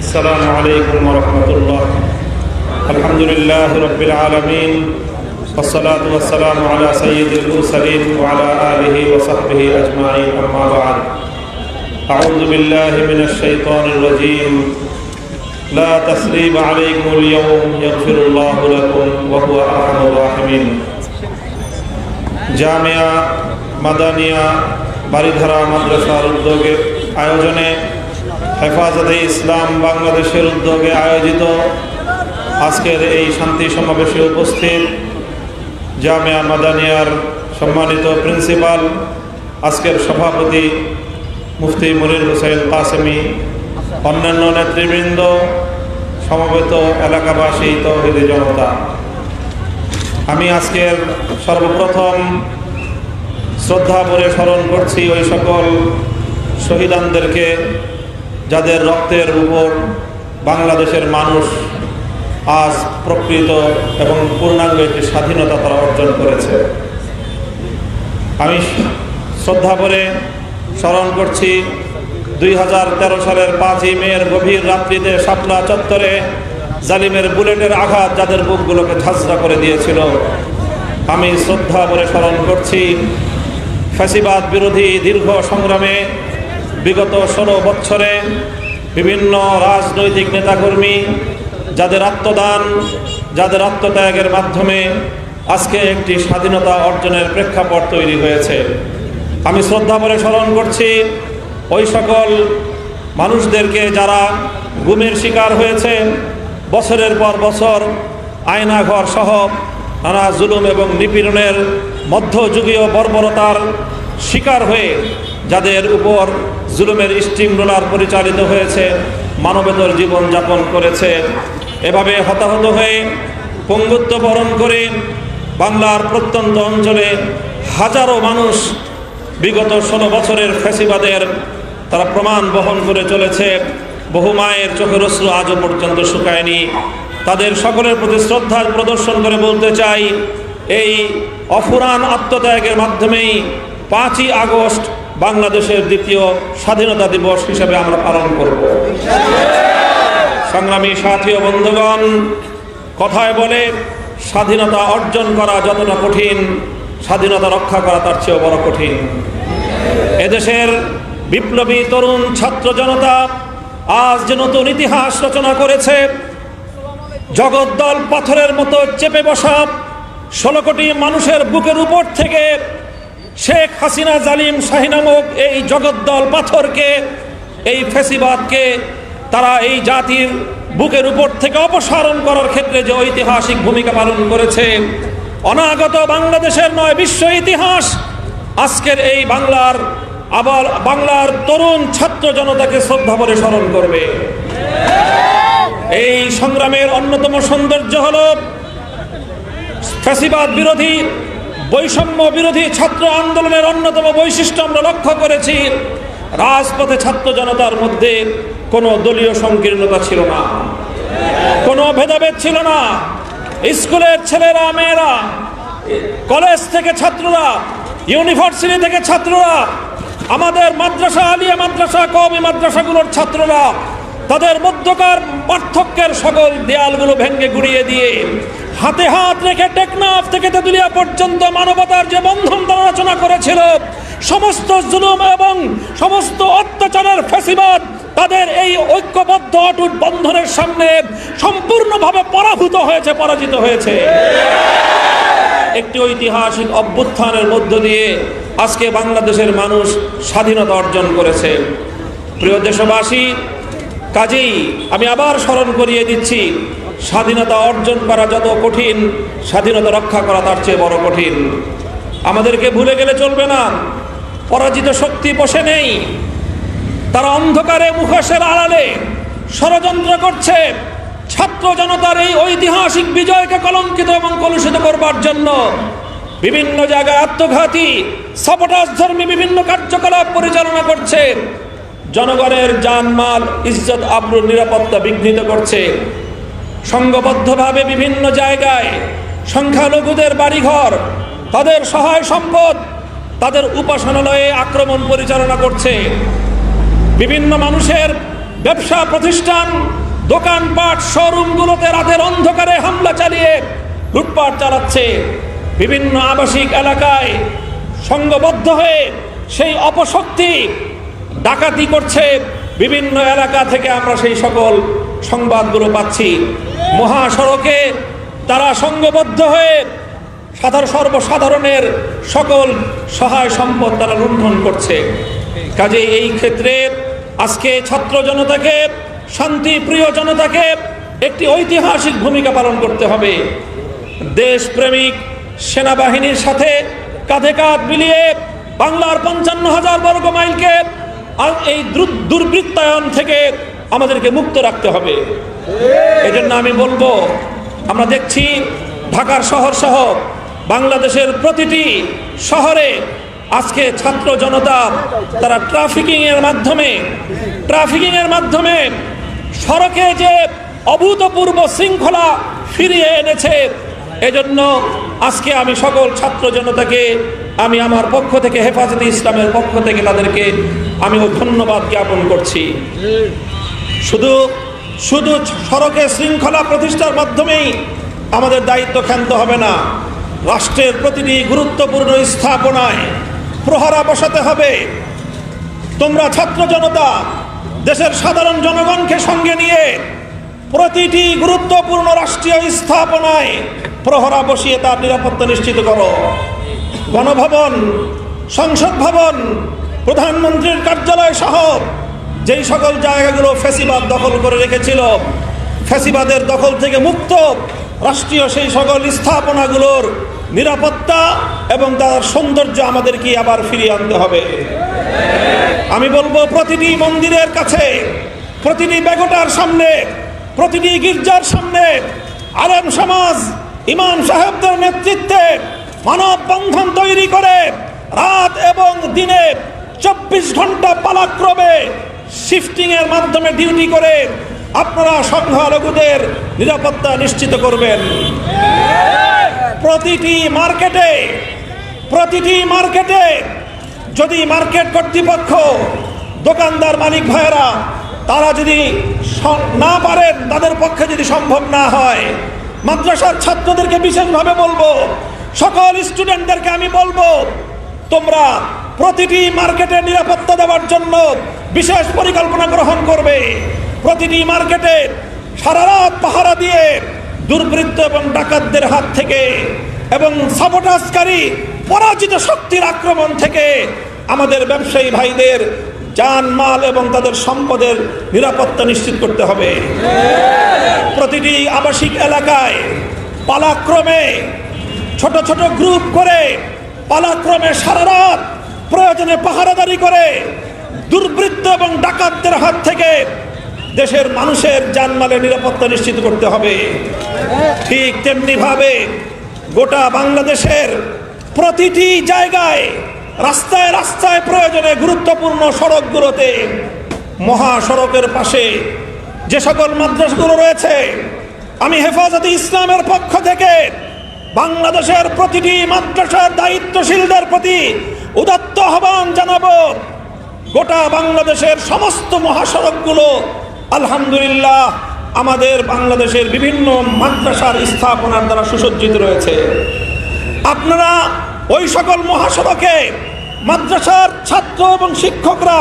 السلام عليكم ورحمة الله. الحمد لله رب العالمين والصلاة والسلام على سيد المرسلين وعلى آله وصحبه أجمعين. أما بعد، أعوذ بالله من الشيطان الرجيم. لا تثريب عليكم اليوم يغفر الله لكم وهو أرحم الراحمين. জামিয়া মাদানিয়া বারিধারা মাদ্রাসার উদ্যোগে আয়োজনে হেফাজতে ইসলাম বাংলাদেশের উদ্যোগে আয়োজিত আজকের এই শান্তি সমাবেশে উপস্থিত জামিয়া মাদানিয়ার সম্মানিত প্রিন্সিপাল, আজকের সভাপতি মুফতি মনির হোসেন কাসেমি, অন্যান্য নেতৃবৃন্দ, সমবেত এলাকাবাসী, তৌহিদি জনতা, আমি আজকের সর্বপ্রথম শ্রদ্ধা ভরে স্মরণ করছি ওই সকল শহীদানদেরকে যাদের রক্তের উপর বাংলাদেশের মানুষ আজ প্রকৃত এবং পূর্ণাঙ্গ একটি স্বাধীনতা তারা অর্জন করেছে। আমি শ্রদ্ধা ভরে স্মরণ করছি 2013 সালের 5ই মের গভীর রাত্রিতে শাপলা চত্বরে জালিমের বুলেটের আঘাত যাদের বুকগুলোকে ঝাঁঝরা করে দিয়েছিল। আমি শ্রদ্ধা ভরে স্মরণ করছি ফ্যাসিবাদ বিরোধী দীর্ঘ সংগ্রামে বিগত 16 বছরে বিভিন্ন রাজনৈতিক নেতাকর্মী যাদের আত্মদান, যাদের আত্মত্যাগের মাধ্যমে আজকে একটি স্বাধীনতা অর্জনের প্রেক্ষাপট তৈরি হয়েছে। আমি শ্রদ্ধা ভরে স্মরণ করছি ওই সকল মানুষদেরকে যারা গুমের শিকার হয়েছে, বছরের পর বছর আয়নাঘর সহ নানা জুলুম এবং নিপীড়নের মধ্যযুগীয় বর্বরতার শিকার হয়ে যাদের উপর জুলুমের স্টিম রোলার পরিচালিত হয়েছে, মানবেতর জীবনযাপন করেছে। এভাবে হতাহত হয়ে পঙ্গুত্ব বরণ করে বাংলার প্রত্যন্ত অঞ্চলে হাজারো মানুষ বিগত 16 বছরের ফ্যাসিবাদের তারা প্রমাণ বহন করে চলেছে। বহু মায়ের চোখের অশ্রু আজও পর্যন্ত শুকায়নি। তাদের সকলের প্রতি শ্রদ্ধা প্রদর্শন করে বলতে চাই, এই অফুরান আত্মত্যাগের মাধ্যমেই 5ই আগস্ট বাংলাদেশের দ্বিতীয় স্বাধীনতা দিবস হিসেবে আমরা পালন করব। সংগ্রামী সাথী ও বন্ধুগণ, কথায় বলে স্বাধীনতা অর্জন করা যতটা কঠিন, স্বাধীনতা রক্ষা করা তার চেয়েও বড় কঠিন। এদেশের বিপ্লবী তরুণ ছাত্র জনতা আজ যে নতুন ইতিহাস রচনা করেছে, জগদ্দল পাথরের মতো চেপে বসা 16 কোটি মানুষের বুকের উপর থেকে শেখ হাসিনা জালিম শাহী নামক এই জগদ্দল পাথরকে, এই ফ্যাসিবাদকে তারা এই জাতির বুকের উপর থেকে অপসারণ করার ক্ষেত্রে যে ঐতিহাসিক ভূমিকা পালন করেছে, অনাগত বাংলাদেশের নয় বিশ্ব ইতিহাস আজকের এই বাংলার তরুণ ছাত্র জনতাকে শ্রদ্ধা ভরে স্মরণ করবে। এই সংগ্রামের অন্যতম সৌন্দর্য হল ফ্যাসিবাদ বিরোধী, বৈষম্য বিরোধী ছাত্র আন্দোলনের অন্যতম বৈশিষ্ট্য আমরা লক্ষ্য করেছি, রাজপথে ছাত্র জনতার মধ্যে কোনো দলীয় সংকীর্ণতা ছিল না, কোনো ভেদাভেদ ছিল না। স্কুলের ছেলেরা, মেয়েরা, কলেজ থেকে ছাত্ররা, ইউনিভার্সিটি থেকে ছাত্ররা, আমাদের মাদ্রাসা, আলিয়া মাদ্রাসা, কওমি মাদ্রাসাগুলোর ছাত্ররা তাদের মধ্যকার পার্থক্যের সকল দেয়ালগুলো ভেঙে গুড়িয়ে দিয়ে হাতে হাত রেখে টেকনাফ থেকে তেঁতুলিয়া পর্যন্ত মানবতার যে বন্ধন তারা রচনা করেছিল, সমস্ত জুলুম এবং সমস্ত অত্যাচারের ফ্যাসিবাদ তাদের এই ঐক্যবদ্ধ অটুট বন্ধনের সামনে সম্পূর্ণভাবে পরাজিত হয়েছে। একটি ঐতিহাসিক অভ্যুত্থানের মধ্য দিয়ে আজকে বাংলাদেশের মানুষ স্বাধীনতা অর্জন করেছে। প্রিয় দেশবাসী, কাজেই আমি আবার স্মরণ করিয়ে দিচ্ছি, স্বাধীনতা অর্জন করা যত কঠিন, স্বাধীনতা রক্ষা করা তার চেয়ে বড় কঠিন। আমাদেরকে ভুলে গেলে চলবে না, পরাজিত শক্তি বসে নেই, তারা অন্ধকারে মুখোশের আড়ালে ষড়যন্ত্র করছে ছাত্র জনতার এই ঐতিহাসিক বিজয়কে কলঙ্কিত এবং কলুষিত করবার জন্য। বিভিন্ন জায়গায় আত্মঘাতী সাবোটাজ ধর্মী বিভিন্ন কার্যকলাপ পরিচালনা করছে, জনগণের জানমাল, ইজ্জত, আবরুর, নিরাপত্তা বিঘ্নিত করছে। সংঘবদ্ধভাবে বিভিন্ন জায়গায় সংখ্যালঘুদের বাড়িঘর, তাদের সহায় সম্পদ, তাদের উপাসনালয়ে আক্রমণ পরিচালনা করছে। বিভিন্ন মানুষের ব্যবসা প্রতিষ্ঠান, দোকানপাট, শোরুমগুলোতে রাতের অন্ধকারে হামলা চালিয়ে লুটপাট চালাচ্ছে। বিভিন্ন আবাসিক এলাকায় সংঘবদ্ধ হয়ে সেই অপশক্তি ডাকাতি করছে। বিভিন্ন এলাকা থেকে আমরা সেই সকল সংবাদগুলো পাচ্ছি। মহাসড়কে তারা সংঘবদ্ধ হয়ে সর্বসাধারণের সকল সহায় সম্পদ তারা লুণ্ঠন করছে। কাজে এই ক্ষেত্রে আজকে ছাত্র জনতাকে, শান্তিপ্রিয় জনতাকে একটি ঐতিহাসিক ভূমিকা পালন করতে হবে। দেশপ্রেমিক সেনাবাহিনীর সাথে কাঁধে কাঁধ মিলিয়ে বাংলার 55,000 বর্গ মাইলকে এই দুর্বৃত্তায়ন থেকে আমাদেরকে মুক্ত রাখতে হবে। এজন্য আমি বলবো, আমরা দেখছি ঢাকার শহর সহ বাংলাদেশের প্রতিটি শহরে আজকে ছাত্র জনতা তারা ট্রাফিকিং এর মাধ্যমে সড়কে যে অভূতপূর্ব শৃঙ্খলা ফিরিয়ে এনেছে। এজন্য আজকে আমি সকল ছাত্র জনতাকে আমি আমার পক্ষ থেকে, হেফাজতে ইসলামের পক্ষ থেকে তাদেরকে আমি ধন্যবাদ জ্ঞাপন করছি। শুধু সড়কে শৃঙ্খলা প্রতিষ্ঠার মাধ্যমেই আমাদের দায়িত্ব ক্ষান্ত হবে না। রাষ্ট্রের প্রতিটি গুরুত্বপূর্ণ স্থাপনায় প্রহরা বসাতে হবে। তোমরা ছাত্র জনতা দেশের সাধারণ জনগণকে সঙ্গে নিয়ে প্রতিটি গুরুত্বপূর্ণ রাষ্ট্রীয় স্থাপনায় প্রহরা বসিয়ে তার নিরাপত্তা নিশ্চিত করো। গণভবন, সংসদ ভবন, প্রধানমন্ত্রীর কার্যালয় সহ যেই সকল জায়গাগুলো ফ্যাসিবাদ দখল করে রেখেছিল, ফ্যাসিবাদের দখল থেকে মুক্ত রাষ্ট্রীয় সেই সকল স্থাপনাগুলোর নিরাপত্তা এবং তার সৌন্দর্য আমাদেরকে আবার ফিরিয়ে আনতে হবে। আমি বলবো, প্রতিটি মন্দিরের কাছে, প্রতিটি বেগোটার সামনে, প্রতিটি গির্জার সামনে আলেম সমাজ, ইমাম সাহেবদের নেতৃত্বে মানববন্ধন তৈরি করে রাত এবং দিনে 24 ঘন্টা পালাক্রমে শিফটিং এর মাধ্যমে ডিউটি করে আপনারা সংখ্যালঘুদের নিরাপত্তা নিশ্চিত করবেন। প্রতিটি মার্কেটে যদি মার্কেট কর্তৃপক্ষ, দোকানদার, মালিক ভাইয়েরা তারা যদি না পারেন, তাদের পক্ষে যদি সম্ভব না হয়, মাদ্রাসার ছাত্রদেরকে বিশেষভাবে বলবো, সকল স্টুডেন্টদেরকে আমি বলবো, তোমরা প্রতিটি মার্কেটে নিরাপত্তা দেওয়ার জন্য বিশেষ পরিকল্পনা গ্রহণ করবে। প্রতিটি মার্কেটে সারা রাত পাহারা দিয়ে দুর্বৃত্ত এবং ডাকাতদের হাত থেকে এবং সাবোটাজকারী পরাজিত শক্তির আক্রমণ থেকে আমাদের ব্যবসায়ী ভাইদের জানমাল এবং তাদের সম্পদের নিরাপত্তা নিশ্চিত করতে হবে। প্রতিটি আবাসিক এলাকায় পালাক্রমে ছোট ছোট গ্রুপ করে পালাক্রমে সারা রাত প্রয়োজনে পাহারাদারি করে দুর্বৃত্ত এবং ডাকাতদের হাত থেকে দেশের মানুষের জানমালের নিরাপত্তা নিশ্চিত করতে হবে। ঠিক তেমনি ভাবে গোটা বাংলাদেশের প্রতিটি জায়গায়, রাস্তায় রাস্তায়, প্রয়োজনে গুরুত্বপূর্ণ সড়কগুলোতে, মহাসড়কের পাশে যে সকল মাদ্রাসাগুলো রয়েছে, আমি হেফাজতে ইসলামের পক্ষ থেকে বাংলাদেশের প্রতিটি মাদ্রাসার দায়িত্বশীলদের প্রতি উদাত্ত আহ্বান জানাবো। গোটা বাংলাদেশের সমস্ত মহাসড়কগুলো আলহামদুলিল্লাহ আমাদের বাংলাদেশের বিভিন্ন মাদ্রাসার স্থাপনার দ্বারা সুসজ্জিত রয়েছে। আপনারা ওই সকল মহাসড়কে মাদ্রাসার ছাত্র এবং শিক্ষকরা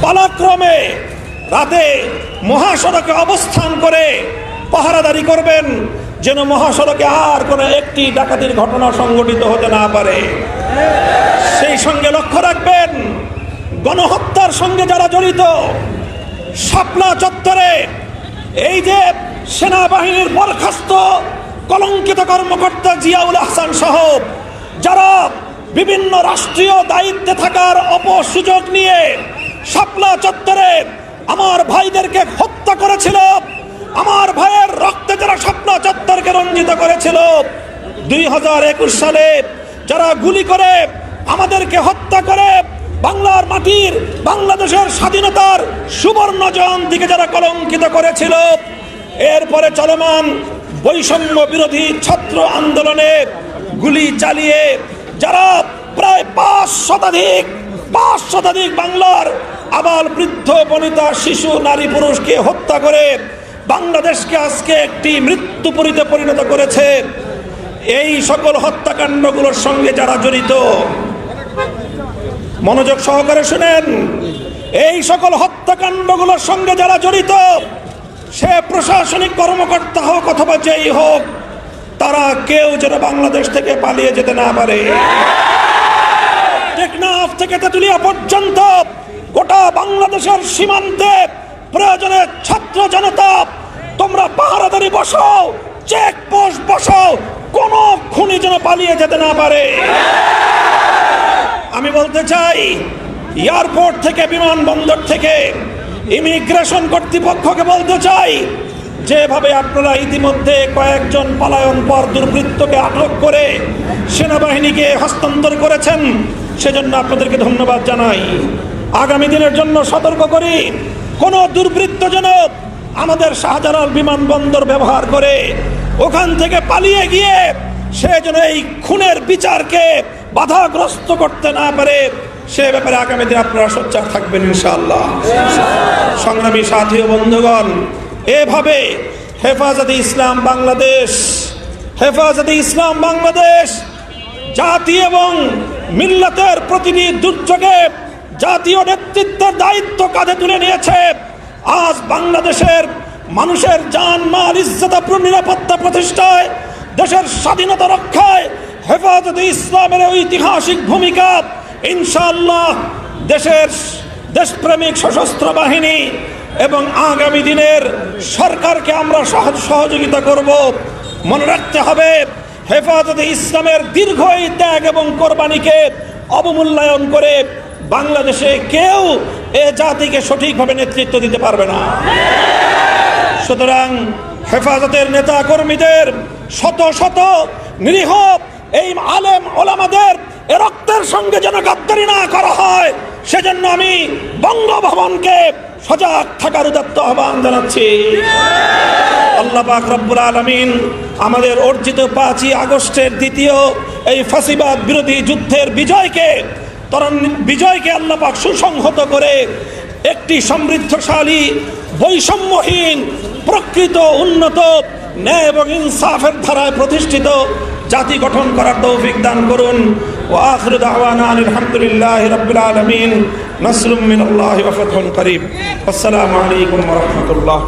পালাক্রমে রাতে মহাসড়কে অবস্থান করে পাহারাদারি করবেন, যেন মহাসড়কে আর কোনো একটি ডাকাতির ঘটনা সংঘটিত হতে না পারে। সেই সঙ্গে লক্ষ্য রাখবেন, গণহত্যার সঙ্গে যারা জড়িত, শাপলা চত্বরে এই যে সেনাবাহিনীর বরখাস্ত কলঙ্কিত কর্মকর্তা জিয়াউল আহসান সহ যারা বিভিন্ন রাষ্ট্রীয় দায়িত্বে থাকার অপসুযোগ নিয়ে শাপলা চত্বরে আমার ভাইদেরকে হত্যা করেছিল, আমার ভাইয়ের রক্তে যারা শাপলা চত্বরকে রঞ্জিত করেছিল, 2021 সালে যারা গুলি করে আমাদেরকে হত্যা করে বাংলার মাটির, বাংলাদেশের স্বাধীনতার সুবর্ণ জয়ন্তীকে যারা কলঙ্কিত করেছিল, এরপরে চলমান বৈষম্য বিরোধী ছাত্র আন্দোলনে গুলি চালিয়ে যারা প্রায় 5 শতাধিক বাংলার আবাল বৃদ্ধ বনিতা শিশু নারী পুরুষকে হত্যা করে বাংলাদেশকে আজকে একটি মৃত্যুপুরীতে পরিণত করেছে। এই সকল হত্যাকাণ্ডগুলোর সঙ্গে যারা জড়িত, মনোযোগ সহকারে শুনেন, এই সকল হত্যাকাণ্ডগুলোর সঙ্গে যারা জড়িত, সে প্রশাসনিক কর্মকর্তা হোক অথবা যেই হোক, তারা কেউ যেন বাংলাদেশ থেকে পালিয়ে যেতে না পারে। টেকনাফ থেকে তেতুলিয়া পর্যন্ত গোটা বাংলাদেশের সীমান্তে প্রয়োজনে ছাত্র জনতা তোমরা পাহারাদারি বসাও, চেকপোস্ট বসাও, কোন খুনি যেন পালিয়ে যেতে না পারে। আমি বলতে চাই, এয়ারপোর্ট থেকে, বিমানবন্দর থেকে, ইমিগ্রেশন কর্তৃপক্ষকে বলতে চাই, যেভাবে আপনারা ইতিমধ্যে কয়েকজন পলায়ন পর দুর্বৃত্তকে আটক করে সেনাবাহিনীকে হস্তান্তর করেছেন, সেজন্য আপনাদেরকে ধন্যবাদ জানাই। আগামী দিনের জন্য সতর্ক করি, কোন দুর্বৃত্ত যেন আমাদের শাহজালাল বিমানবন্দর ব্যবহার করে ওখান থেকে পালিয়ে গিয়ে সে যেন এই খুনের বিচারকে বাধাগ্রস্ত করতে না পারে, সে ব্যাপারে আগামী দিনে আপনারা সোচ্চার থাকবেন ইনশাআল্লাহ। সংগ্রামী সাথী ও বন্ধুগণ, এভাবে হেফাজতে ইসলাম বাংলাদেশ জাতি এবং মিল্লাতের প্রতিটি দুর্যোগে জাতীয় নেতৃত্বের দায়িত্ব কাঁধে তুলে নিয়েছে। আজ বাংলাদেশের মানুষের জান মাল ইজ্জত নিরাপত্তা প্রতিষ্ঠায়, দেশের স্বাধীনতা রক্ষায় হেফাজতে ইসলামের ঐতিহাসিক ভূমিকা ইনশাআল্লাহ দেশের দেশপ্রেমিক সশস্ত্র বাহিনী এবং আগামী দিনের সরকারকে আমরা সহযোগিতা করব। মনে রাখতে হবে, হেফাজতে ইসলামের দীর্ঘ এই ত্যাগ এবং কোরবানিকে অবমূল্যায়ন করে বাংলাদেশে কেউ এ জাতিকে সঠিকভাবে নেতৃত্ব দিতে পারবে না। সুতরাং হেফাজতের নেতা কর্মীদের শত শত নিরীহ এই আলেম ওলামাদের রক্তের সঙ্গে যেন গাদ্দারি না করা হয়, সেজন্য আমি বঙ্গভবনকে সজাগ থাকার উদাত্ত আহ্বান জানাচ্ছি। আল্লাহ পাক রব্বুল আলামিন আমাদের অর্জিত 5ই আগস্টের দ্বিতীয় এই ফাঁসিবাদ বিরোধী যুদ্ধের বিজয়কে আল্লাহ পাক সুসংহত করে একটি সমৃদ্ধশালী, বৈষম্যহীন, প্রকৃত, উন্নত, ন্যায় এবং ইনসাফের ধারায় প্রতিষ্ঠিত জাতি গঠন করার তৌফিক দান করুন। ওয়া আখিরু দাওয়ানা আলহামদুলিল্লাহি রাব্বিল আলামিন। নাসরুম মিনাল্লাহি ওয়া ফাতহুন করিব। আসসালামু আলাইকুম ওয়া রাহমাতুল্লাহ।